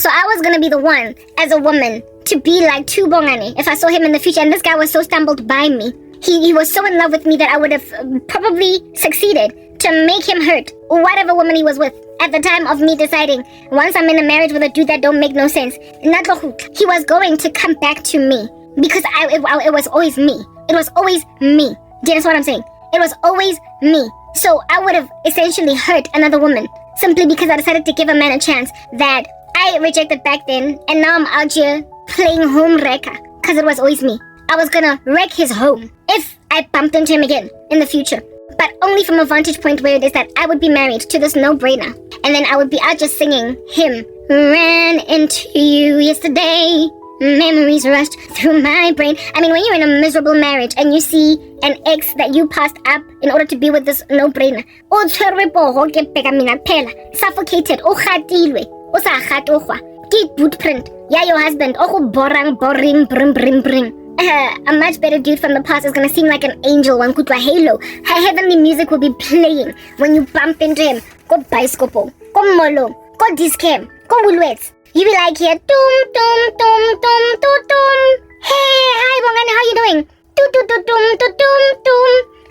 So I was gonna be the one, as a woman, to be like to Bongani if I saw him in the future. And this guy was so stumbled by me. He was so in love with me that I would have probably succeeded to make him hurt whatever woman he was with at the time of me deciding, once I'm in a marriage with a dude that don't make no sense, he was going to come back to me because it was always me. It was always me. Do you understand what I'm saying? It was always me. So I would have essentially hurt another woman simply because I decided to give a man a chance that I rejected back then, and now I'm out here playing home wrecker because it was always me. I was gonna wreck his home if I bumped into him again in the future, but only from a vantage point where it is that I would be married to this no-brainer, and then I would be out just singing him. Ran into you yesterday, memories rushed through my brain. I mean, when you're in a miserable marriage and you see an ex that you passed up in order to be with this no-brainer, suffocated, footprint, yeah, your husband, boring, bring. A much better dude from the past is gonna seem like an angel, one kutwa halo. Her heavenly music will be playing when you bump into him. Go bicycle, go molo, go discam, go woolworths. You be like here, tum. Hey, hi Bongani, how you doing? Tum.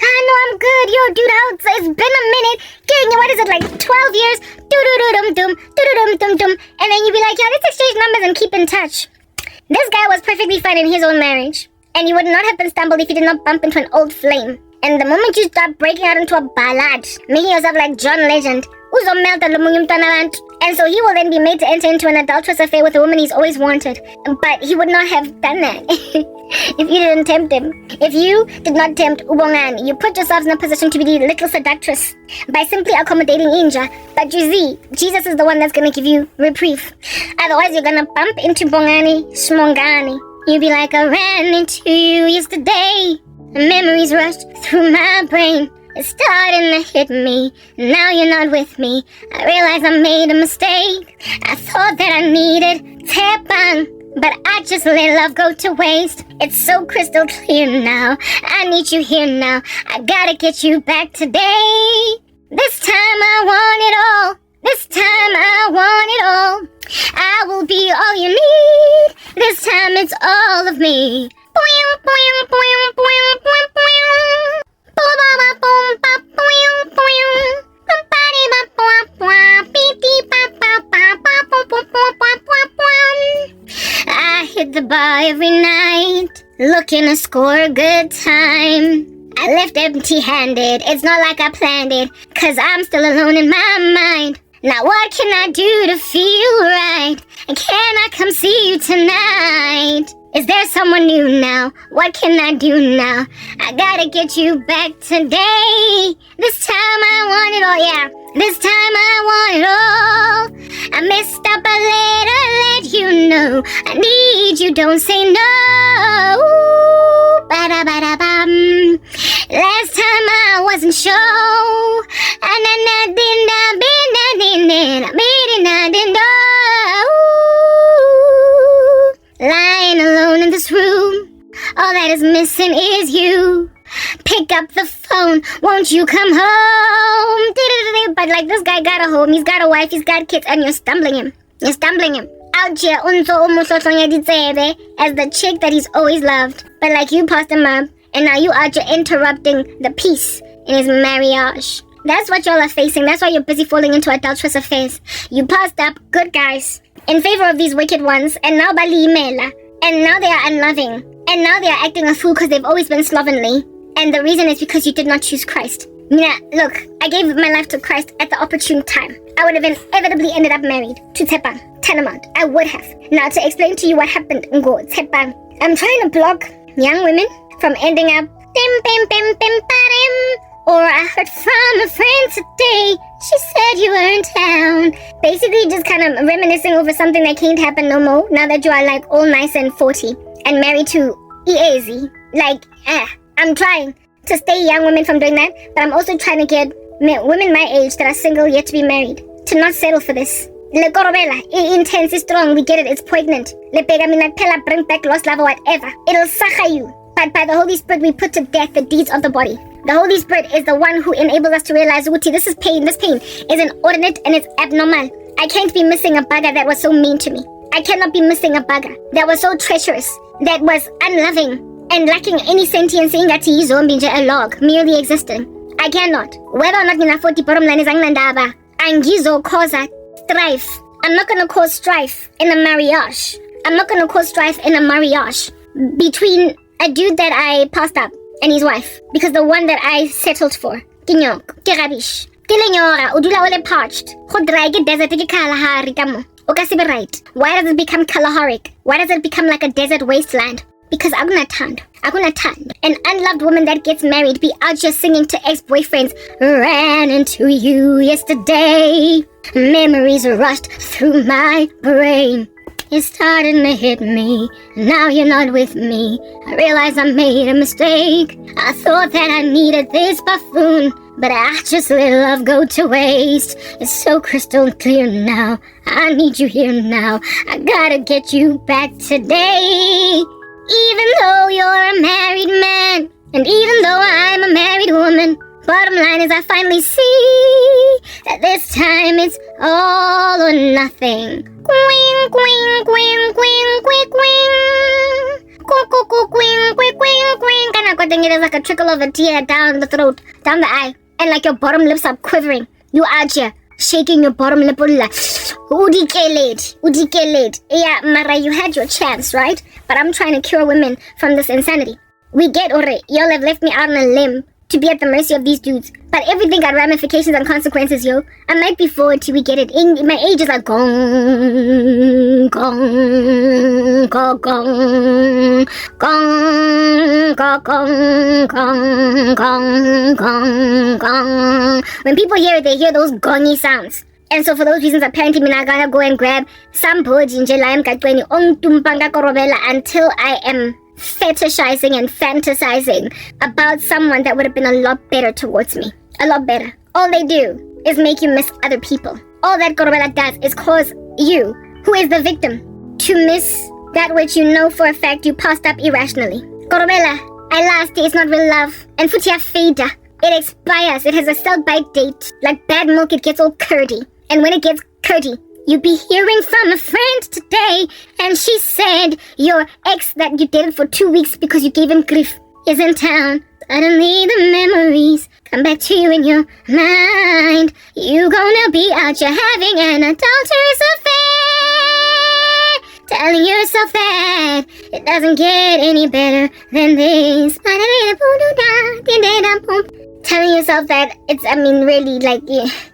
I know I'm good, yo, dude, it's been a minute. What is it, like 12 years? Dum. And then you be like, yeah, let's exchange numbers and keep in touch. This guy was perfectly fine in his own marriage, and he would not have been stumbled if he did not bump into an old flame. And the moment you start breaking out into a ballad, making yourself like John Legend, and so he will then be made to enter into an adulterous affair with a woman he's always wanted. But he would not have done that if you didn't tempt him. If you did not tempt Ubongani, you put yourselves in a position to be the little seductress by simply accommodating Inja. But you see, Jesus is the one that's going to give you reprieve. Otherwise, you're going to bump into Bongani, Shmongani. You'll be like, I ran into you yesterday. Memories rushed through my brain. It's starting to hit me. Now you're not with me. I realize I made a mistake. I thought that I needed Tepang, but I just let love go to waste. It's so crystal clear now. I need you here now. I gotta get you back today. This time I want it all. This time I want it all. I will be all you need. This time it's all of me. I hit the bar every night, looking to score a good time. I left empty-handed, it's not like I planned it, 'cause I'm still alone in my mind. Now what can I do to feel right? And can I come see you tonight? Is there someone new now? What can I do now? I gotta get you back today. This time I want it all, yeah. This time I want it all. I messed up, I let you know. I need you, don't say no. Ba-da-ba-da-bum. Last time I wasn't sure. Lying alone in this room, all that is missing is you. Pick up the phone, won't you come home? But like, this guy got a home, he's got a wife, he's got kids, and you're stumbling him. Out here, as the chick that he's always loved. But like, you passed him up, and now you are just interrupting the peace in his marriage. That's what y'all are facing. That's why you're busy falling into adulterous affairs. You passed up good guys in favor of these wicked ones, and now Bali Mela, and now they are unloving, and now they are acting a fool because they've always been slovenly, and the reason is because you did not choose Christ. Mina, look, I gave my life to Christ at the opportune time. I would have inevitably ended up married to Tepang, Tanamount. I would have. Now, to explain to you what happened, Ngo, Tepang, I'm trying to block young women from ending up or I heard from a friend today, she said you were in town. Basically just kind of reminiscing over something that can't happen no more now that you are like all nice and 40 and married to Easy. Like, I'm trying to stay young women from doing that, but I'm also trying to get women my age that are single yet to be married to not settle for this. Le korobela, intense, is strong, we get it, it's poignant. Le pegamina pela, bring back lost love or whatever. It'll sacha you. But by the Holy Spirit, we put to death the deeds of the body. The Holy Spirit is the one who enables us to realize, Uti, this pain is inordinate and it's abnormal. I can't be missing a bugger that was so mean to me. I cannot be missing a bugger that was so treacherous, that was unloving, and lacking any sentience, ingathi zombie nje a log, merely existing. I cannot. Whether or not ngina 40, bottom line is anginandaba. Angizokoza strife. I'm not gonna cause strife in a marriage. I'm not gonna cause strife in a marriage between a dude that I passed up and his wife, because the one that I settled for, kinyok, ke rubbish. Ke lenyora, udula ole parched. Go dry ke desert ke Kalahari kamo. Okasibe right. Why does it become Kalaharic? Why does it become like a desert wasteland? Because Aguna tanned. An unloved woman that gets married be out just singing to ex-boyfriends. Ran into you yesterday. Memories rushed through my brain. It's starting to hit me. Now you're not with me. I realize I made a mistake. I thought that I needed this buffoon, but I just let love go to waste. It's so crystal clear now. I need you here now. I gotta get you back today. Even though you're a married man, and even though I'm a married woman, bottom line is I finally see that this time it's all or nothing. Quing, quing, quing, quing, quing, quing. Quing, quing, quing, quing. Kind of thing. It is like a trickle of a tear down the throat, down the eye, and like your bottom lips are quivering. You out here shaking your bottom lip. Udikeled. Yeah, Mara, you had your chance, right? But I'm trying to cure women from this insanity. We get ore. Y'all have left me out on a limb to be at the mercy of these dudes. But everything got ramifications and consequences, yo. I might be forward till we get it. My age is like gong, gong, gong, gong, gong, gong, gong, gong, gong, gong. When people hear it, they hear those gongy sounds. And so for those reasons, apparently, I gotta go and grab some boji nje la emgaqweni ongitumpanga korobela until I am fetishizing and fantasizing about someone that would have been a lot better towards me. A lot better. All they do is make you miss other people. All that korobela does is cause you, who is the victim, to miss that which you know for a fact you passed up irrationally. Korobela, I last day is not real love. And futia feda. It expires. It has a sell-by date. Like bad milk, it gets all curdy. And when it gets curdy, you be hearing from a friend today, and she said your ex that you dated for 2 weeks because you gave him grief is in town. Suddenly the memories come back to you in your mind. You gonna be out here having an adulterous affair, telling yourself that it doesn't get any better than this. Telling yourself that it's, really, like,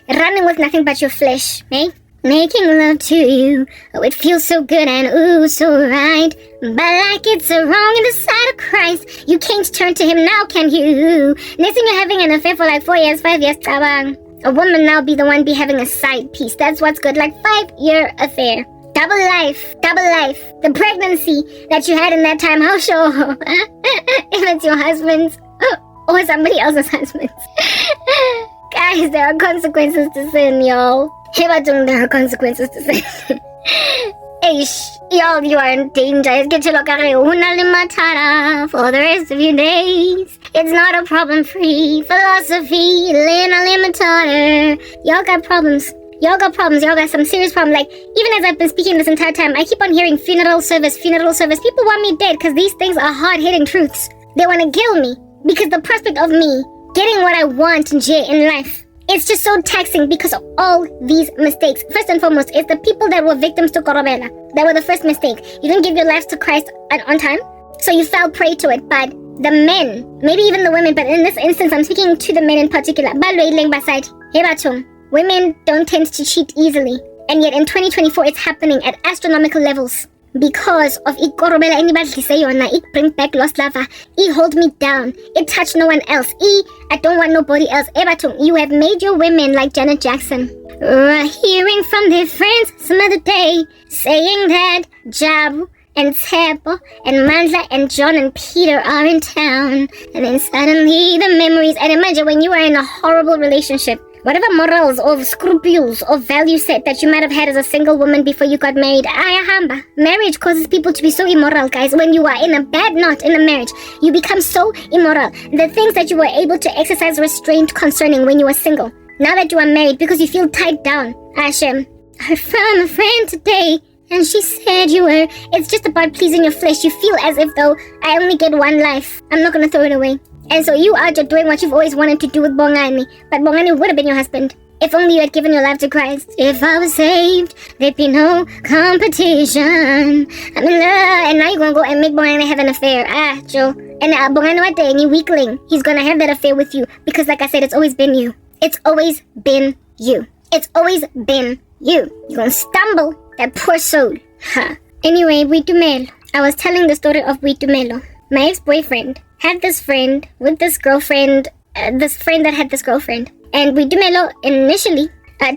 running with nothing but your flesh, eh? Making love to you, oh, it feels so good and ooh, so right. But like it's wrong in the sight of Christ, you can't turn to him now, can you? Next thing you're having an affair for like 4 years, 5 years, tabang. A woman now be the one be having a side piece. That's what's good, like 5-year affair. Double life. The pregnancy that you had in that time, how sure? If it's your husband's or somebody else's husband's. Guys, there are consequences to sin, y'all. There are consequences to sin. Eish, y'all, you are in danger. Get your matara for the rest of your days. It's not a problem-free philosophy. Y'all got problems. Y'all got some serious problems. Like, even as I've been speaking this entire time, I keep on hearing funeral service. People want me dead because these things are hard-hitting truths. They want to kill me because the prospect of me getting what I want in life, it's just so taxing because of all these mistakes. First and foremost, it's the people that were victims to Korobela. That were the first mistake. You didn't give your lives to Christ on time, so you fell prey to it. But the men, maybe even the women, but in this instance, I'm speaking to the men in particular. Women don't tend to cheat easily. And yet in 2024, it's happening at astronomical levels. Because of Korobela, anybody say it bring back lost lover. It hold me down. It touch no one else. I don't want nobody else. You have made your women like Janet Jackson. Hearing from their friends some other day, saying that Jabu and Tebo and Mandla and John and Peter are in town. And then suddenly the memories. And imagine when you are in a horrible relationship. Whatever morals or scruples or value set that you might have had as a single woman before you got married, ayahamba. Marriage causes people to be so immoral, guys. When you are in a bad knot in a marriage, you become so immoral. The things that you were able to exercise restraint concerning when you were single, now that you are married, because you feel tied down, Hashem, heard from a friend today, and she said it's just about pleasing your flesh. You feel as if though, I only get one life. I'm not gonna throw it away. And so you are just doing what you've always wanted to do with Bongani. But Bongani would have been your husband. If only you had given your life to Christ. If I was saved, there'd be no competition. I'm in love. And now you're gonna go and make Bongani have an affair. Joe. And Bongani what day? You weakling. He's gonna have that affair with you. Because like I said, it's always been you. It's always been you. It's always been you. You're gonna stumble. That poor soul. Anyway, Witumelo. I was telling the story of Witumelo. My ex-boyfriend had this friend with this girlfriend, this friend that had this girlfriend. And Witumelo initially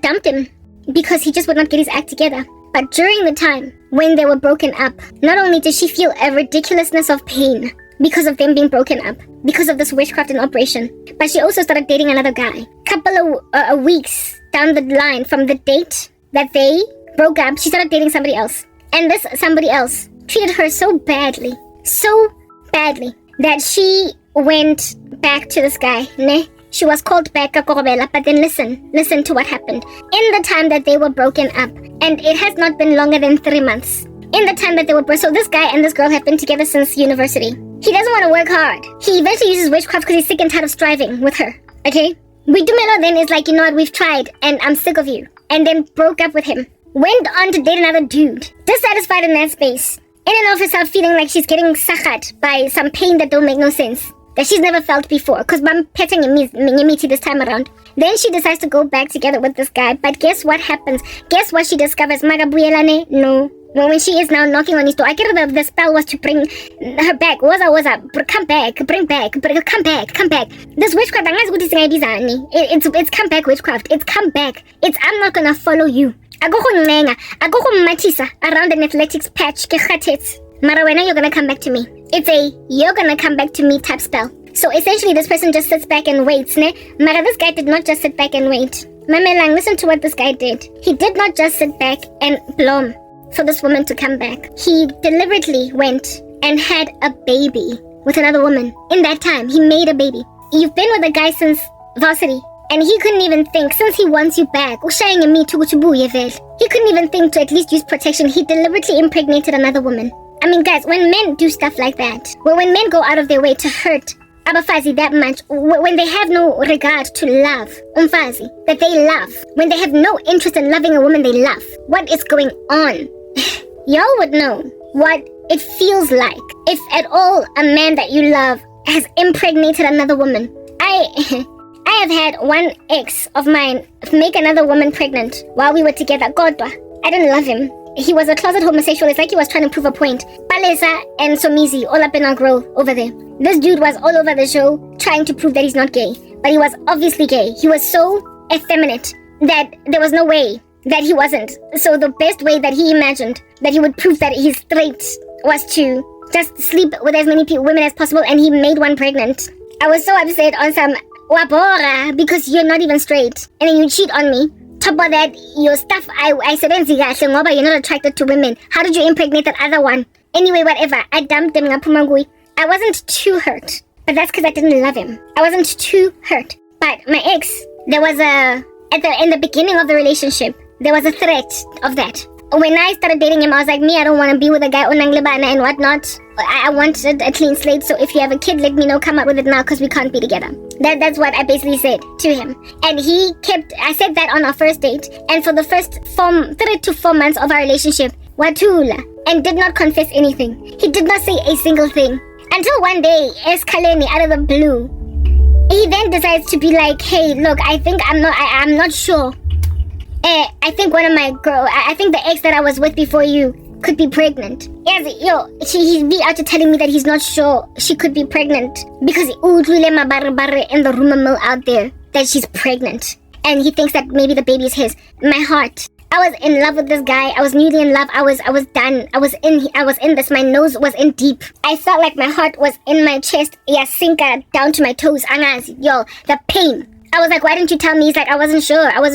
dumped him because he just would not get his act together. But during the time when they were broken up, not only did she feel a ridiculousness of pain because of them being broken up, because of this witchcraft in operation, but she also started dating another guy. Couple of weeks down the line from the date that they broke up, she started dating somebody else. And this somebody else treated her so badly, that she went back to this guy, ne? She was called back, but then listen to what happened. In the time that they were broken up, and it has not been longer than 3 months. In the time that they were so this guy and this girl have been together since university. He doesn't want to work hard. He eventually uses witchcraft because he's sick and tired of striving with her, okay? Witumelo then is like, you know what, we've tried, and I'm sick of you. And then broke up with him. Went on to date another dude. Dissatisfied in that space. In and of herself feeling like she's getting sakhat by some pain that don't make no sense. That she's never felt before. Because I'm petting Nyamiti this time around. Then she decides to go back together with this guy. But guess what happens? Guess what she discovers? Magabuyelane? No. When she is now knocking on his door, I get the spell was to bring her back. Come back, come back. This witchcraft, it's come back witchcraft. It's come back. It's I'm not gonna follow you. I go matisa around an athletics patch. Mara, when you're gonna come back to me. It's a you're gonna come back to me type spell. So essentially this person just sits back and waits, ne? Mara, this guy did not just sit back and wait. Mamelang, listen to what this guy did. He did not just sit back and blom for this woman to come back. He deliberately went and had a baby with another woman. In that time, he made a baby. You've been with a guy since varsity. And he couldn't even think, since he wants you back, he couldn't even think to at least use protection. He deliberately impregnated another woman. I mean, guys, when men do stuff like that, when men go out of their way to hurt Abafazi that much, when they have no regard to love, Umfazi, that they love, when they have no interest in loving a woman they love, what is going on? Y'all would know what it feels like if at all a man that you love has impregnated another woman. I have had one ex of mine make another woman pregnant while we were together. Kodwa, I didn't love him. He was a closet homosexual. It's like he was trying to prove a point. Palesa and Somizi all up in our grill over there. This dude was all over the show trying to prove that he's not gay. But he was obviously gay. He was so effeminate that there was no way that he wasn't. So the best way that he imagined that he would prove that he's straight was to just sleep with as many women as possible, and he made one pregnant. I was so upset on some wabora because you're not even straight and then you cheat on me. Top of that, your stuff, I said, you're not attracted to women. How did you impregnate that other one? Anyway, whatever. I dumped him. I wasn't too hurt, but that's because I didn't love him. I wasn't too hurt. But my ex, there was in the beginning of the relationship, there was a threat of that. When I started dating him, I was like, I don't want to be with a guy unanglebana and whatnot. I wanted a clean slate, so if you have a kid, let me know, come up with it now, because we can't be together. That's what I basically said to him. And I said that on our first date, and for the first 3 to 4 months of our relationship, watula, and did not confess anything. He did not say a single thing. Until one day, Eskaleni, out of the blue, he then decides to be like, hey, look, I think I'm not sure. I think one of my I think the ex that I was with before you could be pregnant. Yes, he's be out to telling me that he's not sure she could be pregnant because in the rumor mill out there that she's pregnant, and he thinks that maybe the baby is his. My heart. I was in love with this guy. I was newly in love. I was done. I was in this. My nose was in deep. I felt like my heart was in my chest. Sinka down to my toes. Angazi, the pain. I was like, why didn't you tell me? He's like, I wasn't sure. I would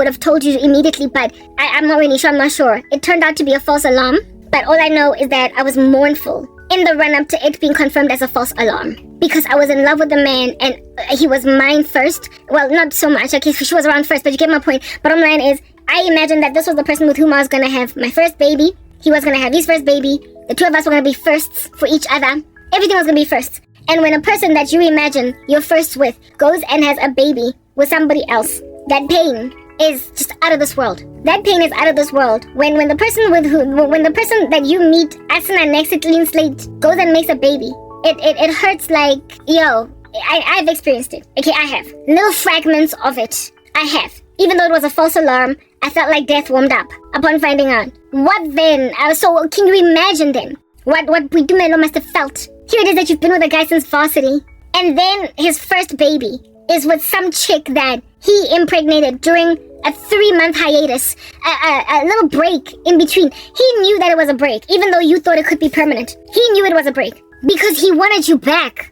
have told you immediately, but I'm not really sure. I'm not sure. It turned out to be a false alarm, but all I know is that I was mournful in the run-up to it being confirmed as a false alarm because I was in love with the man and he was mine first. Well, not so much. Okay, she was around first, but you get my point. Bottom line is, I imagined that this was the person with whom I was gonna have my first baby. He was gonna have his first baby. The two of us were gonna be firsts for each other. Everything was gonna be firsts. And when a person that you imagine you're first with goes and has a baby with somebody else, that pain is just out of this world. That pain is out of this world. When the person that you meet as an next clean slate goes and makes a baby, it hurts like, yo, I've experienced it. Okay, I have. Little fragments of it. I have. Even though it was a false alarm, I felt like death warmed up upon finding out. What then? So can you imagine then what Boitumelo must have felt? Here it is that you've been with a guy since varsity, and then his first baby is with some chick that he impregnated during a 3-month hiatus, a little break in between. He knew that it was a break, even though you thought it could be permanent. He knew it was a break because he wanted you back.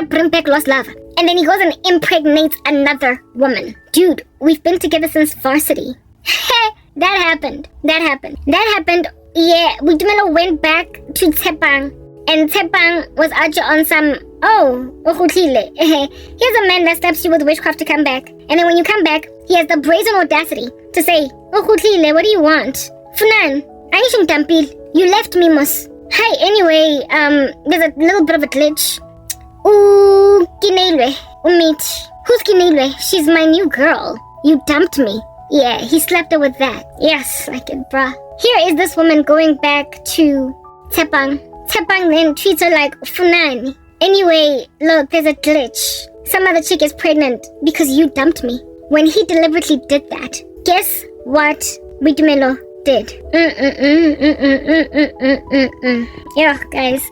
Bring back lost love. And then he goes and impregnates another woman. Dude, we've been together since varsity. That happened. Yeah, Boitumelo went back to Tshepang. And Tshepang was actually on some, here's a man that stabs you with witchcraft to come back. And then when you come back, he has the brazen audacity to say, what do you want? Funan, Aishung Tampil, you left me, mos. Hi, anyway, there's a little bit of a glitch. Ooh, Kinelwe, Umit. Who's Kinelwe? She's my new girl. You dumped me. Yeah, he slapped her with that. Yes, like it, bruh. Here is this woman going back to Tshepang. Tshepang then treats her like Funani. Anyway, look, there's a glitch. Some other chick is pregnant because you dumped me. When he deliberately did that, guess what Boitumelo did? Yeah, guys.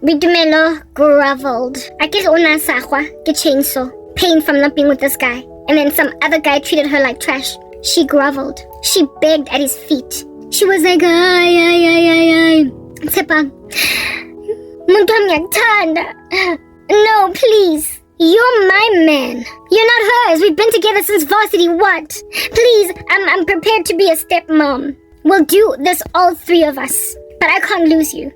Boitumelo groveled. I guess una sahwa get chainsaw. Pain from not being with this guy. And then some other guy treated her like trash. She groveled. She begged at his feet. She was like, ay. Tshepang. No, please. You're my man. You're not hers. We've been together since varsity. What? Please, I'm prepared to be a stepmom. We'll do this, all 3 of us. But I can't lose you.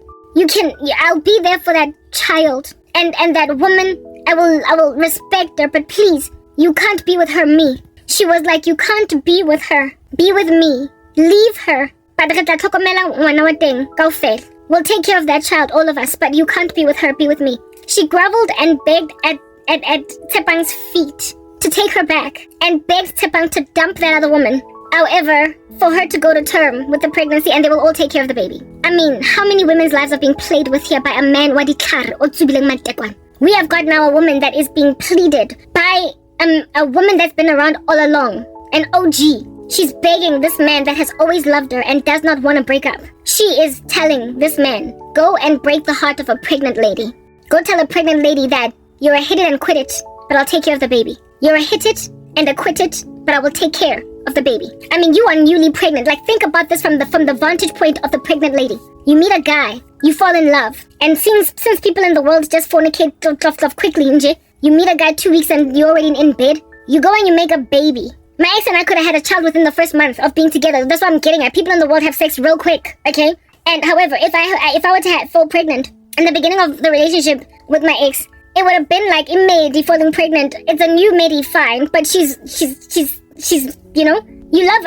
I'll be there for that child. And that woman, I will respect her, but please, you can't be with her, me. She was like, you can't be with her. Be with me. Leave her. We'll take care of that child, all of us, but you can't be with her, be with me. She groveled and begged at Tshepang's feet to take her back and begged Tshepang to dump that other woman. However, for her to go to term with the pregnancy and they will all take care of the baby. I mean, how many women's lives are being played with here by a man? We have got now a woman that is being pleaded by a woman that's been around all along. An OG. She's begging this man that has always loved her and does not want to break up. She is telling this man, go and break the heart of a pregnant lady. Go tell a pregnant lady that you're a hit it and quit it, but I'll take care of the baby. You're a hit it and a quit it, but I will take care of the baby. I mean, you are newly pregnant. Like, think about this from the vantage point of the pregnant lady. You meet a guy, you fall in love, and since people in the world just fornicate quickly, you meet a guy 2 weeks and you're already in bed. You go and you make a baby. My ex and I could have had a child within the first month of being together. That's what I'm getting at. People in the world have sex real quick, okay? And however, if I were to fall pregnant in the beginning of the relationship with my ex, it would have been like Imedi falling pregnant. It's a new Medi, fine, but she's you know, you love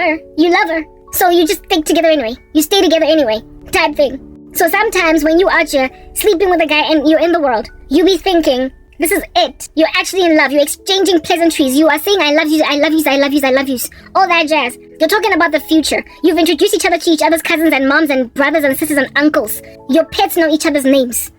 her, so you just stick together anyway. You stay together anyway, type thing. So sometimes when you out here sleeping with a guy and you're in the world, you be thinking, this is it. You're actually in love. You're exchanging pleasantries. You are saying, I love you, I love you, I love you, I love you. All that jazz. You're talking about the future. You've introduced each other to each other's cousins and moms and brothers and sisters and uncles. Your pets know each other's names.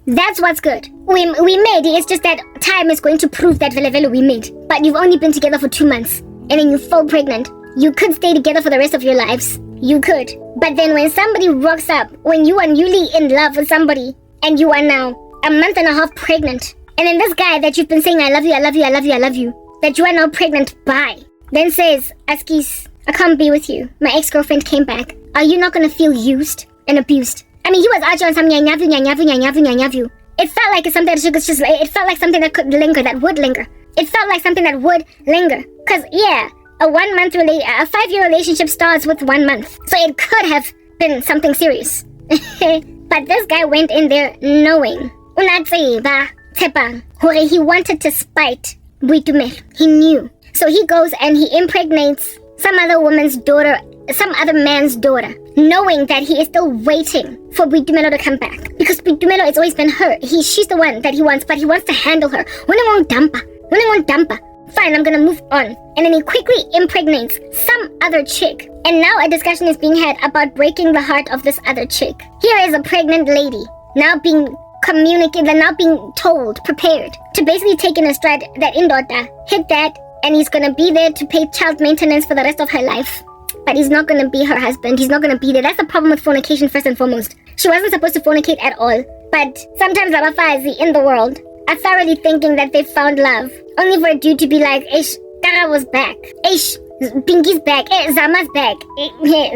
That's what's good. We made it. It's just that time is going to prove that Velevelo we made. But you've only been together for 2 months. And then you fall pregnant. You could stay together for the rest of your lives. You could. But then when somebody rocks up, when you are newly in love with somebody, and you are now a month and a half pregnant, and then this guy that you've been saying, I love you, I love you, I love you, I love you, that you are now pregnant by, then says, Askis, I can't be with you. My ex-girlfriend came back. Are you not going to feel used and abused? I mean, he was actually on some nyanyavu. It felt like it's something it felt like something that could linger, that would linger. It felt like something that would linger. Because, yeah, a 5-year relationship starts with 1 month. So it could have been something serious. But this guy went in there knowing. Tshepang, Hore he wanted to spite Boitumelo. He knew. So he goes and he impregnates some other woman's daughter, some other man's daughter, knowing that he is still waiting for Boitumelo to come back. Because Boitumelo has always been her. She's the one that he wants, but he wants to handle her. Dumpa. Fine, I'm gonna move on. And then he quickly impregnates some other chick. And now a discussion is being had about breaking the heart of this other chick. Here is a pregnant lady now being communicated, now being told, prepared to basically take in a stride that Indota hit that, and he's gonna be there to pay child maintenance for the rest of her life. But he's not gonna be her husband. He's not gonna be there. That's the problem with fornication first and foremost. She wasn't supposed to fornicate at all. But sometimes Abafazi in the world are thoroughly thinking that they found love, only for a dude to be like, Ish, Tara was back. Ish, Pinky's back. Zama's back.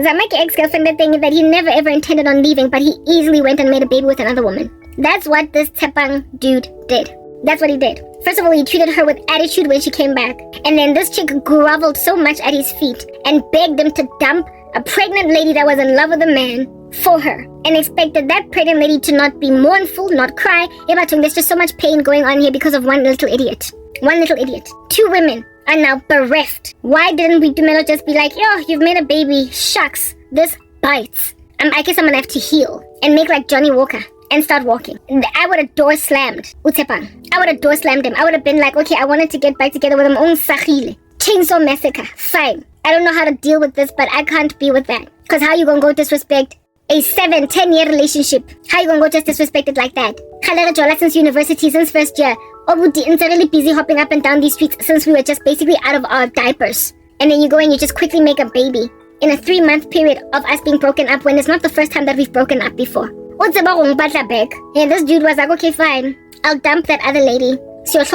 Zama's ex-girlfriend thing that he never ever intended on leaving, but he easily went and made a baby with another woman. That's what this Tepang dude did. That's what he did. First of all, he treated her with attitude when she came back. And then this chick groveled so much at his feet and begged him to dump a pregnant lady that was in love with a man for her. And expected that pregnant lady to not be mournful, not cry. There's just so much pain going on here because of one little idiot. One little idiot. Two women are now bereft. Why didn't Boitumelo just be like, yo, you've made a baby. Shucks. This bites. I guess I'm gonna have to heal and make like Johnny Walker and start walking. I would have door slammed Utepang. I would have door slammed him. I would have been like, okay, I wanted to get back together with him. Chainsaw massacre. Fine. I don't know how to deal with this, but I can't be with that. Because how you gonna go disrespect a 7-10 year relationship? How you gonna go just disrespect it like that? Khalera Jola since university, since first year. Obuti is really busy hopping up and down these streets since we were just basically out of our diapers. And then you go and you just quickly make a baby in a 3-month period of us being broken up when it's not the first time that we've broken up before. And this dude was like, okay, fine. I'll dump that other lady. Just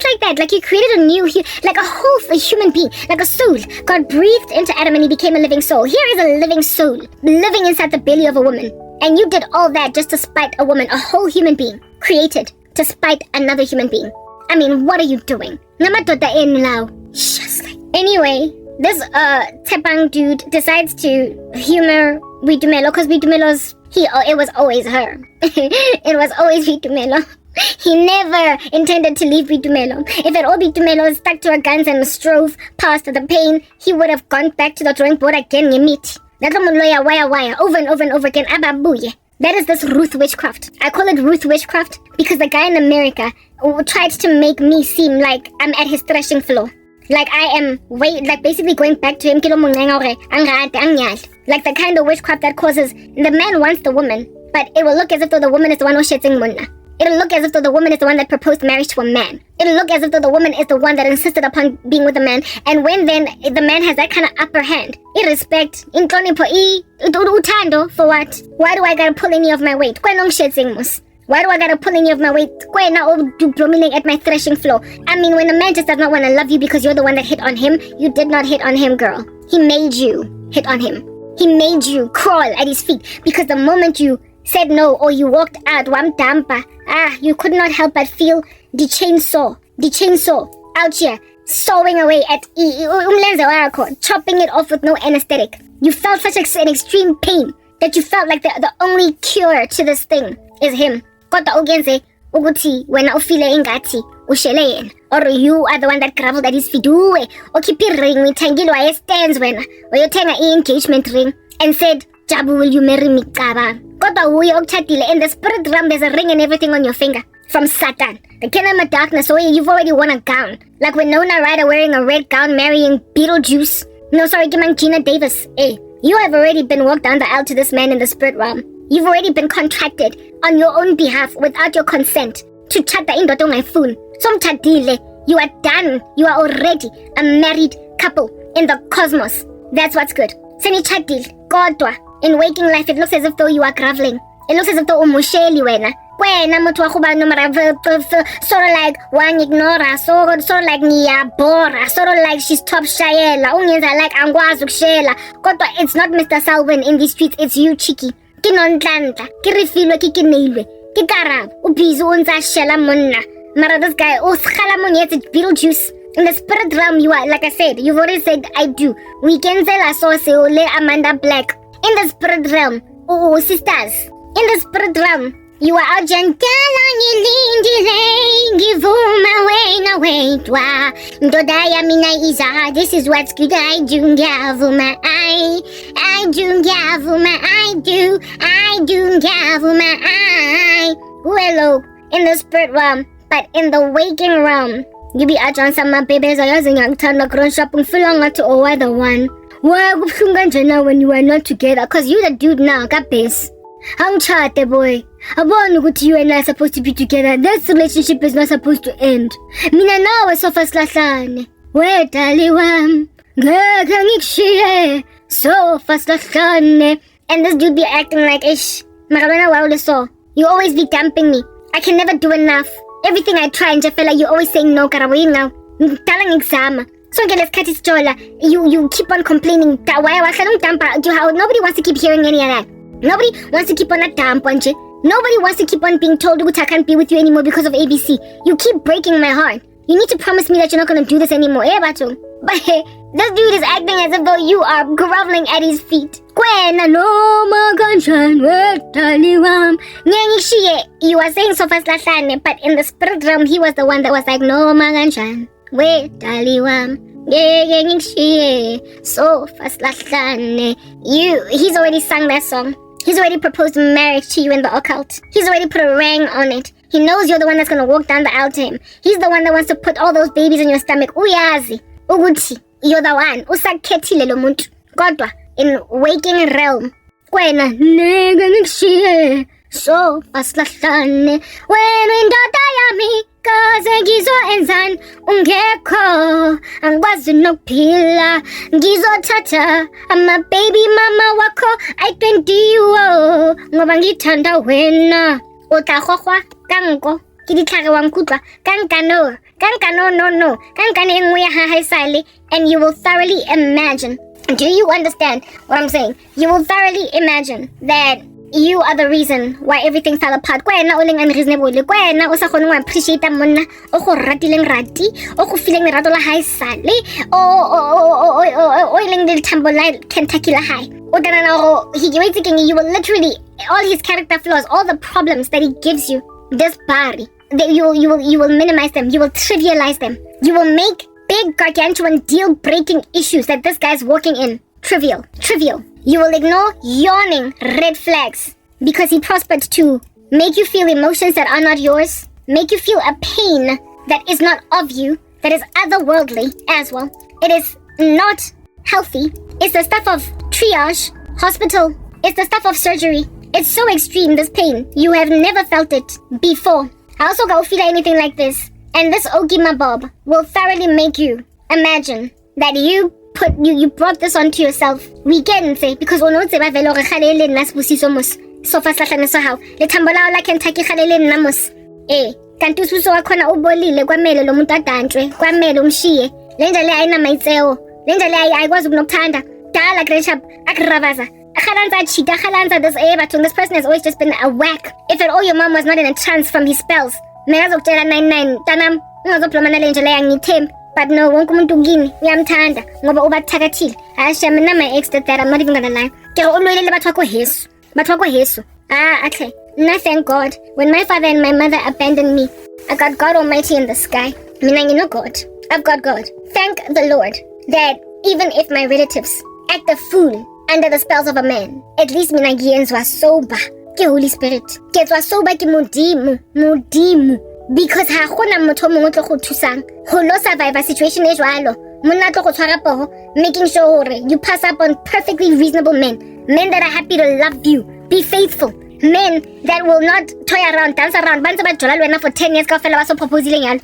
like that. Like you created a new, like a human being, like a soul. God breathed into Adam and he became a living soul. Here is a living soul living inside the belly of a woman. And you did all that just to spite a woman, a whole human being created to spite another human being. I mean, what are you doing? Anyway, this Tepang dude decides to humor Boitumelo because Boitumelo's it was always her. It was always Boitumelo. He never intended to leave Boitumelo. If at all Boitumelo stuck to her guns and strove past the pain, he would have gone back to the drawing board again. Over and over and over again. That is this Ruth witchcraft. I call it Ruth witchcraft because the guy in America tried to make me seem like I'm at his threshing floor. Like I am basically going back to him. Like the kind of witchcraft that causes the man wants the woman, but it will look as if though the woman is the one who shedding munna. It'll look as if though the woman is the one that proposed marriage to a man. It'll look as if though the woman is the one that insisted upon being with a man. And when then the man has that kind of upper hand, irrespect, utando, for what? Why do I gotta pull any of my weight? Why do I gotta pull any of my weight? Why not dominating at my threshing floor? I mean, when a man just does not want to love you because you're the one that hit on him, you did not hit on him, girl. He made you hit on him. He made you crawl at his feet because the moment you said no or you walked out, you could not help but feel the chainsaw out here, sawing away at chopping it off with no anesthetic. You felt such an extreme pain that you felt like the only cure to this thing is him. Kodwa ugenze ukuthi wena ufile ingathi ushele yena, or you are the one that graveled at his feet. Okhiphi ring ngithengilwa stands wena uyothenga i-engagement ring and said, Jabu, will you marry me? Kodwa uye okuchadile in the spirit realm, there's a ring and everything on your finger from Satan. The kingdom of darkness, you've already worn a gown. Like Winona Ryder wearing a red gown marrying Beetlejuice. Gina Davis. You have already been walked down the aisle to this man in the spirit realm. You've already been contracted on your own behalf without your consent to chat the indoto phone. You are done. You are already a married couple in the cosmos. That's what's good. Seni chatil, kodwa. In waking life, it looks as if though you are groveling. It looks as if though umusheli wena. Wena muthu wa kuba nomara sort of like one ignora, sort of like ngiyabora, sort of like she's top shayela, ungenza like angwazi ukushela. Kodwa it's not Mr. Salvin in these streets, it's you, Chiki. Kinonhlanhla, kirifilwe kikinilwe, kikarab, ubhizi unza shela monna. Mara this guy, uskhala monyetse Beetlejuice. In the spirit realm, you are, like I said, you've already said I do. We can sell a sauce ole Amanda Black. In the spirit realm, sisters. In the spirit realm, You are out jantala ngilindile ngivuma wena wedwa ndoda yami nayiza. This is what's good. I do ngiyavuma. I do ngiyavuma. I do ngiyavuma. Hello, in the spirit realm, but in the waking realm, you be out on some babies. I was young turn the grown shop and feel longer to all the one. Why now when you are not together? Cause you the dude now, got base. I'm chatty boy. I want to you and I are supposed to be together. This relationship is not supposed to end. Mina now is so fast lasan. Wait, aliwam. So fast lasan. And this dude be acting like ish. Maramana wow so. You always be dumping me. I can never do enough. Everything I try and feel like you always saying no, karawi now. Talang exam. So let's cut it stola. You keep on complaining that why I don't dump how nobody wants to keep hearing any of that. Nobody wants to keep on a dump on you. Nobody wants to keep on being told I can't be with you anymore because of ABC. You keep breaking my heart. You need to promise me that you're not gonna do this anymore. But hey, this dude is acting as if though you are groveling at his feet. You are saying so fast, but in the spirit realm, he was the one that was like, no, maganshan. Wait, Taliwam. So fast, he's already sung that song. He's already proposed marriage to you in the occult. He's already put a ring on it. He knows you're the one that's gonna walk down the aisle to him. He's the one that wants to put all those babies in your stomach. Uyazi, uguti, you're the one. Usakhethile lo muntu. Kodwa, in waking realm, kwena so aslahlane wena indoda yami kaze ngizoenzani ungekho angikwazi nokuphila ngizothatha baby mama wakho ayitwendiwo ngoba ngithanda wena utahogwa kanko ke ditlhare wa nkutlwa kankano no kankane engwe ya haisale. And you will thoroughly imagine. Do you understand what I'm saying? You will thoroughly imagine that you are the reason why everything fell apart. Kwena o leng unreasonable. Kwena o sa kgone go appreciate monna o go ratileng rati o go feeling lerato la hae sale o leng le thambo la Kentucky la hae. O tana go you will literally all his character flaws, all the problems that he gives you, this body, that you will minimize them, you will trivialize them, you will make big gargantuan deal-breaking issues that this guy's walking in trivial. You will ignore yawning red flags because he prospered to make you feel emotions that are not yours, make you feel a pain that is not of you, that is otherworldly as well. It is not healthy. It's the stuff of triage, hospital. It's the stuff of surgery. It's so extreme, this pain. You have never felt it before. I also don't feel anything like this. And this Ogima Bob will thoroughly make you imagine that you brought this onto yourself. We can say because ono tseba vele gore khalele nna sebusiso mos so fa sahlane so how le thambo lao la Kentucky khalele nna mos kanti ususo wakhona ubolile kwamele lo muntu adantshwe kwamele umshiye le ndlela ayina mayitseo le ndlela ayikwazi ukunokuthanda dala greshap akravaza akhalanza this bathu this person has always just been a whack. If at all your mom was not in a trance from these spells mekazokutshela 99 tanam ungazoblomana le ndlela yangithembi. But no, wonke umuntu kini uyamthanda ngoba ubathakathile. Asha mina my ex that I'm not even gonna lie. Ke ulwele batho ko Yesu. Okay. No, thank God. When my father and my mother abandoned me, I got God Almighty in the sky. Mina you know God. I've got God. Thank the Lord that even if my relatives act a fool under the spells of a man, at least mina ngiyenzwa sober. Ke Holy Spirit. Ke tswa sober ke modimo. Because ha gona motho mongwe tlo go thusang go lo survive a situation e jwalo monna tlo go tshwara poho, making sure hore you pass up on perfectly reasonable men that are happy to love you, be faithful, men that will not toy around, dance around ba ntse ba jola le wena for 10 years ka fela ba so proposing yalo.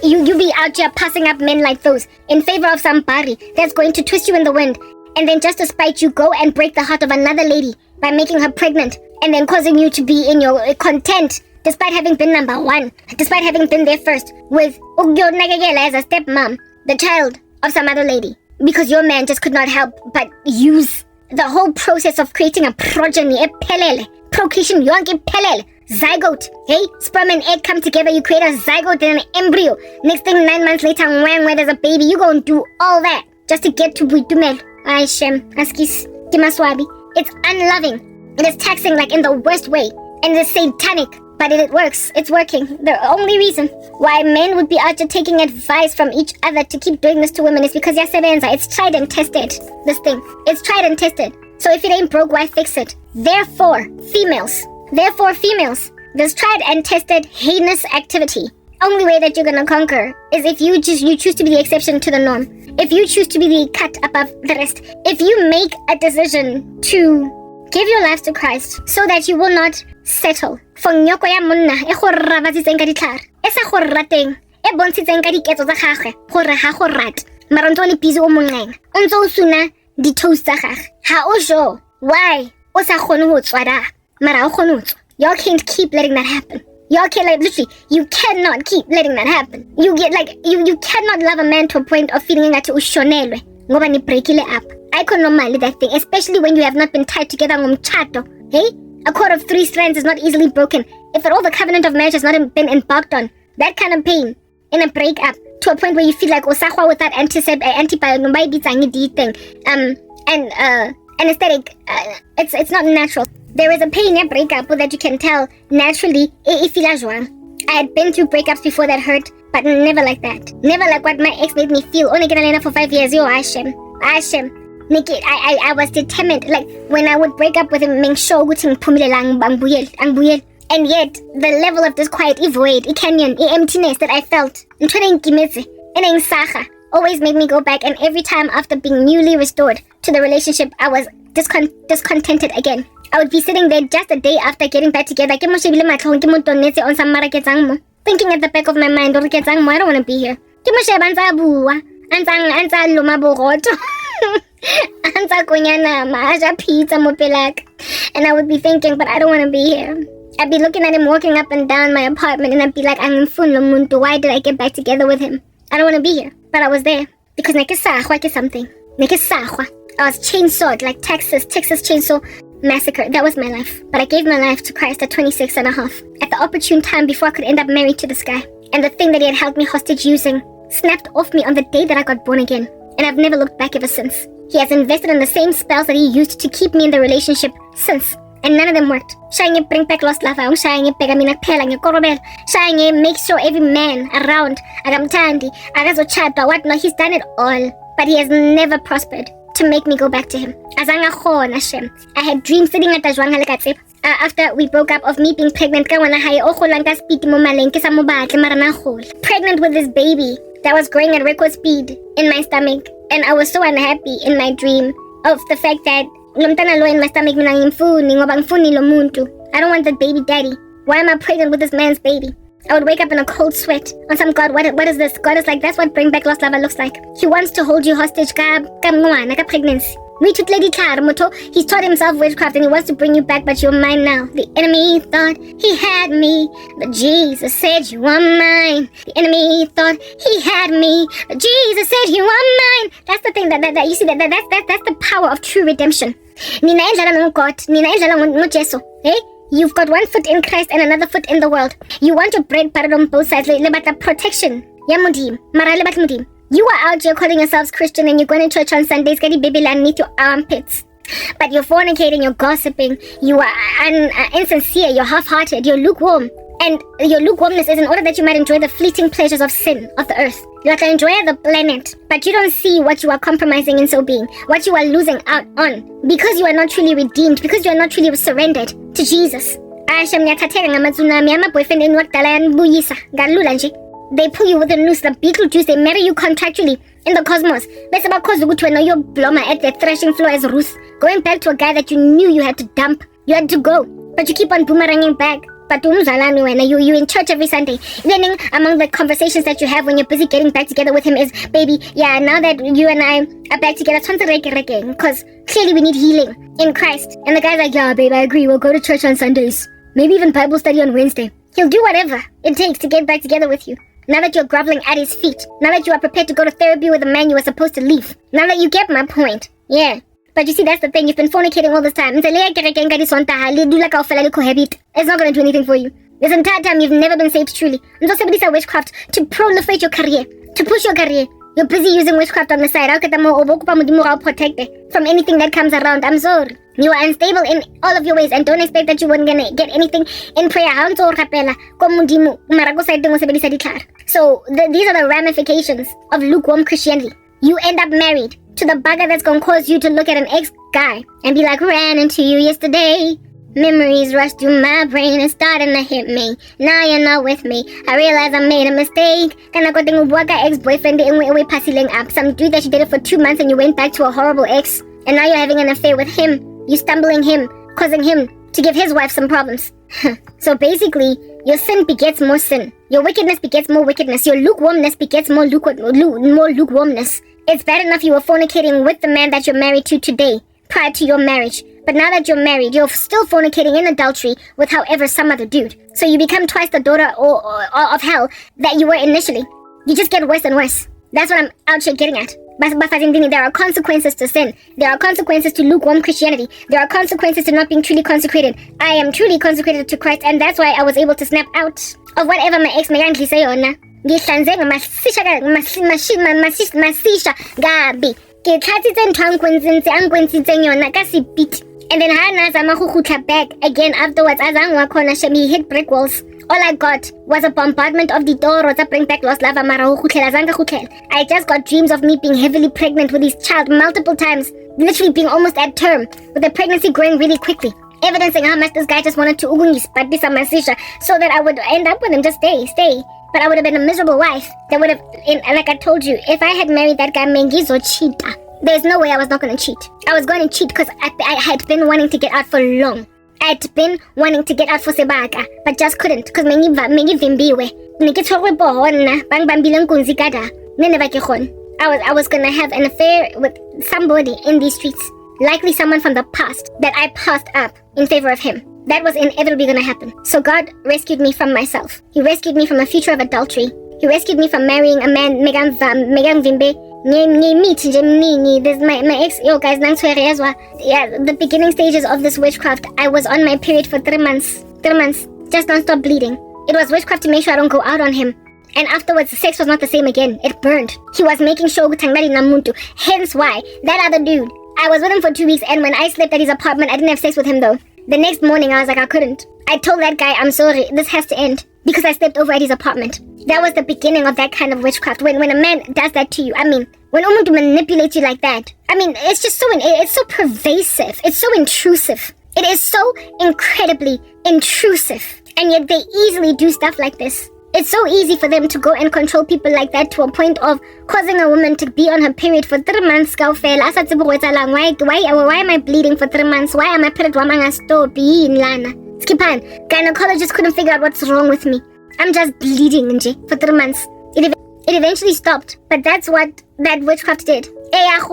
You be out here passing up men like those in favor of somebody that's going to twist you in the wind, and then just to spite you go and break the heart of another lady by making her pregnant and then causing you to be in your content. Despite having been number one, despite having been there first with Nagagela as a stepmom, the child of some other lady, because your man just could not help but use the whole process of creating a progeny, procreation, zygote, sperm and egg come together, you create a zygote and an embryo. Next thing 9 months later, where there's a baby, you gonna do all that just to get to Buitumel. Aishem, Askis, Kimaswabi. It's unloving. It is taxing like in the worst way. and it's satanic. But it works. It's working. The only reason why men would be out there taking advice from each other to keep doing this to women is because it's tried and tested. This thing. It's tried and tested. So if it ain't broke, why fix it? Therefore, females, this tried and tested heinous activity. Only way that you're gonna conquer is if you choose to be the exception to the norm. If you choose to be the cut above the rest. If you make a decision to give your life to Christ so that you will not settle for nyoko ya monna e go rrabatsitseng ka ditlhare e sa go rateng e bontshitseng ka diketso tsa gagwe gore ha go rate mara ntse o le busy o mongeng o ntse o suna di-toes tsa gagwe ha o sure why o sa kgone go tswa da mara o kgone go tswa. Y'all can't keep letting that happen. Y'all can't, like, literally, you cannot keep letting that happen. You get, like, you cannot love a man to a point of feeling that ushonelwe ngoba ni breakile up. I could normally that thing, especially when you have not been tied together ngomchato. Hey? A cord of 3 strands is not easily broken. If at all the covenant of marriage has not been embarked on, that kind of pain in a breakup to a point where you feel like osahwa with that antibiotic thing, anesthetic, it's not natural. There is a pain in a breakup that you can tell naturally. I had been through breakups before that hurt, but never like that. Never like what my ex made me feel. Only getting for 5 years. Yo, Hashem. Nikki, I was determined. Like, when I would break up with him, and yet, the level of disquiet, void, canyon, emptiness that I felt, always made me go back. And every time after being newly restored to the relationship, I was discontented again. I would be sitting there just a day after getting back together, thinking at the back of my mind, I don't want to be here. And I would be thinking, but I don't want to be here. I'd be looking at him walking up and down my apartment, and I'd be like, why did I get back together with him? I don't want to be here. But I was there because something. I was chainsawed like Texas Chainsaw Massacre. That was my life. But I gave my life to Christ at 26 and a half, at the opportune time before I could end up married to this guy. And the thing that he had held me hostage using snapped off me on the day that I got born again. And I've never looked back ever since. He has invested in the same spells that he used to keep me in the relationship since. And none of them worked. Shine bring back lost love. Shine make sure every man around whatnot, he's done it all. But he has never prospered to make me go back to him. I had dreams sitting at the after we broke up of me being pregnant. Pregnant with this baby that was growing at record speed in my stomach. And I was so unhappy in my dream of the fact that I don't want that baby daddy. Why am I pregnant with this man's baby? I would wake up in a cold sweat on some God. What is this? God is like, that's what bring back lost lover looks like. He wants to hold you hostage. Pregnancy. He's taught himself witchcraft and he wants to bring you back, but you're mine now. The enemy thought he had me, but Jesus said you are mine. The enemy thought he had me, but Jesus said you are mine. That's the thing that you see, that's the power of true redemption. Hey? You've got one foot in Christ and another foot in the world. You want your bread buttered on both sides, but the protection. You are out here calling yourselves Christian and you're going to church on Sundays, getting baby land underneath your armpits. But you're fornicating, you're gossiping, you are insincere, you're half-hearted, you're lukewarm. And your lukewarmness is in order that you might enjoy the fleeting pleasures of sin, of the earth. You have to enjoy the planet, but you don't see what you are compromising in so being, what you are losing out on, because you are not truly redeemed, because you are not truly surrendered to Jesus. They pull you with a noose, the Beetlejuice, they marry you contractually in the cosmos. That's about cause you know your bloma at the threshing floor as Ruth, going back to a guy that you knew you had to dump, you had to go, but you keep on boomeranging back. But you in church every Sunday. Then among the conversations that you have when you're busy getting back together with him is, baby, yeah, now that you and I are back together, because clearly we need healing in Christ. And the guy's like, yeah, babe, I agree, we'll go to church on Sundays. Maybe even Bible study on Wednesday. He'll do whatever it takes to get back together with you. Now that you're groveling at his feet. Now that you are prepared to go to therapy with the man you were supposed to leave. Now that you get my point. Yeah. But you see, that's the thing. You've been fornicating all this time. It's not going to do anything for you. This entire time, you've never been saved truly. And so somebody's a witchcraft to proliferate your career, to push your career, You're busy using witchcraft on the side. How can I protect from anything that comes around? I'm sorry. You are unstable in all of your ways and don't expect that you weren't gonna get anything in prayer. So these are the ramifications of lukewarm Christianity. You end up married to the bugger that's gonna cause you to look at an ex-guy and be like, ran into you yesterday. Memories rush through my brain and starting to hit me. Now you're not with me. I realize I made a mistake. Kana ko ting ubuaga ex-boyfriend we passing up. Some dude that you dated for 2 months and you went back to a horrible ex. And now you're having an affair with him. You stumbling him, causing him to give his wife some problems. So basically, your sin begets more sin. Your wickedness begets more wickedness. Your lukewarmness begets more lukewarmness. It's bad enough you were fornicating with the man that you're married to today, prior to your marriage. But now that you're married, you're still fornicating in adultery with however some other dude. So you become twice the daughter of hell that you were initially. You just get worse and worse. That's what I'm out here getting at. There are consequences to sin. There are consequences to lukewarm Christianity. There are consequences to not being truly consecrated. I am truly consecrated to Christ, and that's why I was able to snap out of whatever my ex may say on. And then back again afterwards. He hit brick walls. All I got was a bombardment of the door to bring back lost love. I just got dreams of me being heavily pregnant with his child multiple times, literally being almost at term, with the pregnancy growing really quickly, evidencing how much this guy just wanted to so that I would end up with him, just stay. But I would have been a miserable wife. That would have, like I told you, if I had married that guy, Mengizo cheater. There's no way I was not going to cheat. I was going to cheat because I had been wanting to get out for long. I'd been wanting to get out for sebaka, but just couldn't because I was going to have an affair with somebody in these streets, likely someone from the past that I passed up in favor of him. That was inevitably going to happen. So God rescued me from myself. He rescued me from a future of adultery. He rescued me from marrying a man, Megan Vimbe. This my ex, guys, the beginning stages of this witchcraft, I was on my period for 3 months, just non-stop bleeding. It was witchcraft to make sure I don't go out on him. And afterwards, the sex was not the same again. It burned. He was making sure Gutangari Namuntu. Hence why, that other dude, I was with him for 2 weeks, and when I slept at his apartment, I didn't have sex with him though. The next morning, I was like, I couldn't. I told that guy, I'm sorry, this has to end. Because I slept over at his apartment. That was the beginning of that kind of witchcraft. When a man does that to you, when someone manipulates you like that, it's just it's so pervasive. It's so intrusive. It is so incredibly intrusive. And yet they easily do stuff like this. It's so easy for them to go and control people like that to a point of causing a woman to be on her period for 3 months. Why am I bleeding for 3 months? Why am I period? Gynecologist couldn't figure out what's wrong with me. I'm just bleeding for 3 months. It eventually stopped, but that's what that witchcraft did.